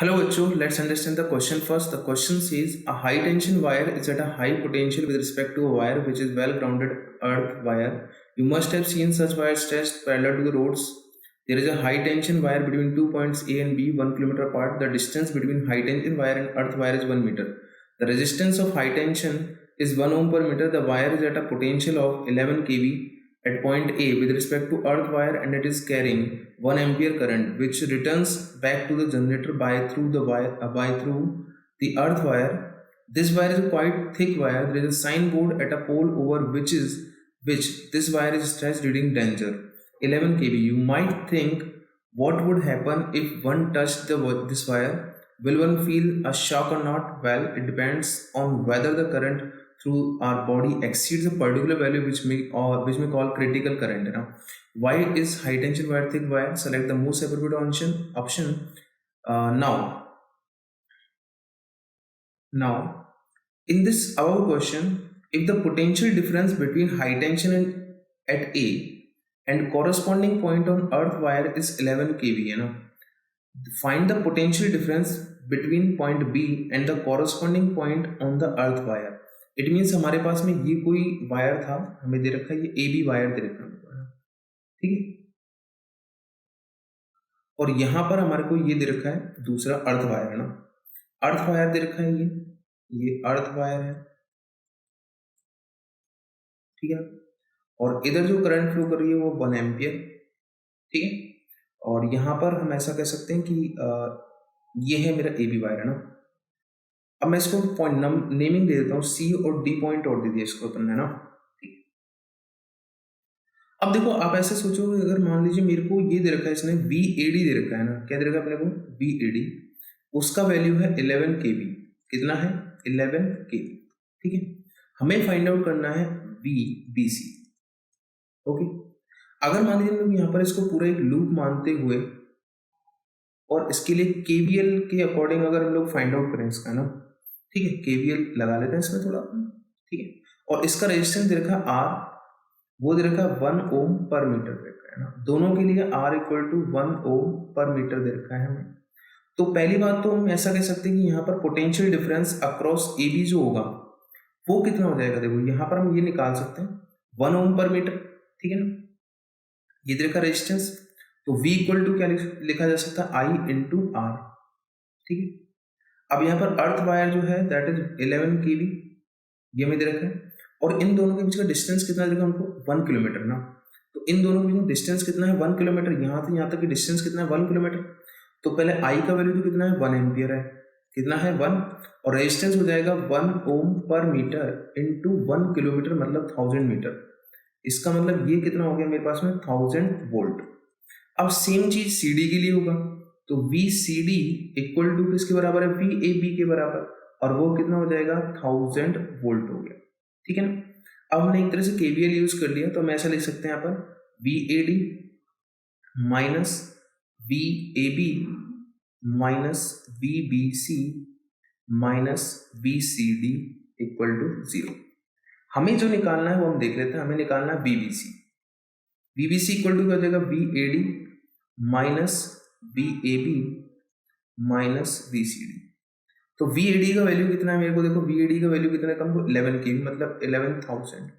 Hello, Achu. Let's understand the question first. The question says a high tension wire is at a high potential with respect to a wire which is well grounded earth wire. You must have seen such wires stretched parallel to the roads. There is a high tension wire between two points A and B, 1 kilometer apart. The distance between high tension wire and earth wire is 1 meter. The resistance of high tension is 1 ohm per meter. The wire is at a potential of 11 kV at point A with respect to earth wire, and it is carrying 1 ampere current which returns back to the generator by through the earth wire. This wire is a quite thick wire. There is a signboard at a pole over which this wire is stretched reading danger 11 kV. You might think, what would happen if one touched this wire? Will one feel a shock or not? Well, it depends on whether the current through our body exceeds a particular value which may call critical current. Why is high tension wire thick wire? Select the most appropriate option. Now in this above question, if the potential difference between high tension at A and corresponding point on earth wire is 11 kV, find the potential difference between point B and the corresponding point on the earth wire. It means हमारे पास में ये कोई wire था, हमें दे रखा है ये A B wire दे रखा है, ठीक है, और यहां पर हमारे को ये दे रखा है दूसरा अर्थ वायर, ना अर्थ वायर दे रखा है, ये अर्थ वायर है, ठीक है, और इधर जो करंट फ्लो कर रही है वो 1 एम्पियर, ठीक है, और यहां पर हम ऐसा कह सकते हैं कि ये है मेरा ए बी वायर, है ना। अब मैं इसको पॉइंट नेमिंग दे देता हूँ, सी और डी पॉइंट और दे दिया इसको अपन ने, ना। अब देखो, आप ऐसे सोचोगे, अगर मान लीजिए मेरे को ये दे रखा है इसने वी ए डी दे रखा है ना, क्या दे रखा है अपने को, वी ए डी, उसका वैल्यू है 11 kV। कितना है? 11 kV, ठीक है। हमें फाइंड आउट करना है वी बी सी, ओके। अगर मान लीजिए हम लोग यहाँ पर इसको पूरा एक लूप मानते हुए और इसके लिए केवीएल के अकॉर्डिंग अगर हम लोग फाइंड आउट करें इसका, ना, ठीक है, केवीएल लगा लेते हैं इसमें थोड़ा, ठीक है, और इसका रेजिस्टेंस दे रखा है आर, वो दे रखा है 1 ओम पर मीटर दे रखा है ना, दोनों के लिए आर इक्वल टू 1 ओम पर मीटर दे रखा है हमें। तो पहली बात तो हम ऐसा कह सकते हैं कि यहाँ पर potential difference across A B जो होगा वो कितना हो जाएगा, देखो यहाँ पर हम ये निकाल सकते हैं 1 ओम पर मीटर, ठीक है ना, ये दे रखा रेजिस्टेंस, तो V इक्वल टू क्या लिखा जा सकता है, I इंटू आर, ठीक है। अब यहाँ पर अर्थ वायर जो है दैट इज 11 kV, ये हमें दे रखा है, और इन दोनों के बीच का डिस्टेंस कितना देगा हमको, 1 किलोमीटर, ना। तो इन दोनों के बीच डिस्टेंस कितना है, 1 किलोमीटर, यहाँ से यहाँ तक की डिस्टेंस कितना है, 1 किलोमीटर। तो पहले I का वैल्यू तो कितना है, 1 एम्पियर है, कितना है 1, और रेजिस्टेंस हो जाएगा 1 ओम पर मीटर इंटू 1 किलोमीटर मतलब 1000 मीटर। इसका मतलब ये कितना हो गया मेरे पास में, 1000 वोल्ट। अब सेम चीज सी डी के लिए होगा, तो V C D equal to किसके बराबर है, वी ए बी के बराबर, और वो कितना हो जाएगा, 1000 वोल्ट हो गया, ठीक है ना। अब हमने एक तरह से केवीएल यूज कर लिया, तो हम ऐसा लिख सकते हैं यहाँ पर V A D minus V A B minus V B C minus V C D equal to 0। हमें जो निकालना है वो हम देख लेते हैं, हमें निकालना है बीबीसी। बीबीसी इक्वल टू क्या हो जाएगा, V A D minus V A B minus V C D. तो वी ए डी का वैल्यू कितना है मेरे को, देखो वी ए डी का वैल्यू कितना है हमको, 11 kV मतलब 11,000,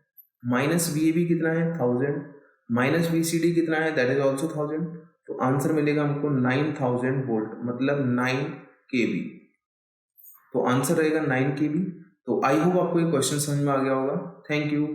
माइनस वी ए बी कितना है 1000, माइनस वी सी डी कितना है दैट इज ऑल्सो 1000, तो आंसर मिलेगा हमको 9000 वोल्ट मतलब 9 kV। तो आंसर रहेगा 9 kV। तो आई होप आपको ये क्वेश्चन समझ में आ गया होगा। Thank you.